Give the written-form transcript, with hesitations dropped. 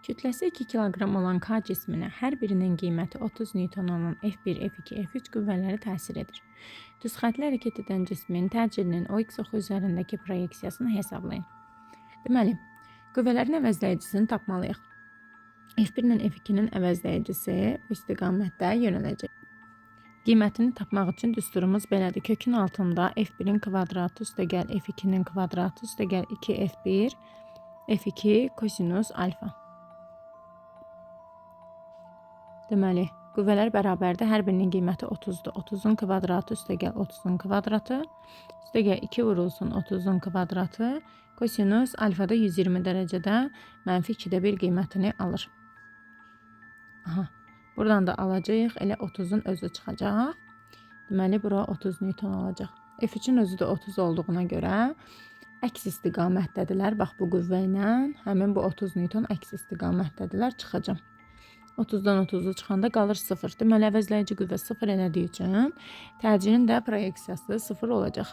Kütləsi 2 kiloqram olan K cisminə hər birinin qiyməti 30 Newton olan F1, F2, F3 qüvvələri təsir edir. Düz xətlə hərəkət edən cismin təcrübinin OX oxu üzərindəki proyeksiyasını hesablayın. Deməli, qüvvələrin əvəzləyicisini tapmalıyıq. F1-lə F2-nin əvəzləyicisi bu istiqamətdə yönələcək. Qiymətini tapmaq üçün düsturumuz belədir. Kökün altında F1-in kvadratı üstəgəl F2-nin kvadratı üstəgəl 2F1, F2 kosinus alfa. Deməli, qüvvələr bərabərdir. Hər birinin qiyməti 30-dur. 30-un kvadratı üstəgəl 30-un kvadratı, üstəgəl 2 vurulsun 30-un kvadratı, kosinus alfada 120 dərəcədə -2/1 qiymətini alır. Aha, buradan da alacağıq. Elə 30-un özü çıxacaq. Deməli, bura 30 Newton olacaq. F3-ün özü də 30 olduğuna görə əks istiqamətdədirlər. Bax, bu qüvvə ilə həmin bu 30 Newton əks istiqamətdədirlər. Çıxacaq. 30-dan 30'u çıxanda qalır 0. Deməli, əvəzləyici qüvvə 0 elədiyi üçün təcrübənin də proyeksiyası 0 olacaq.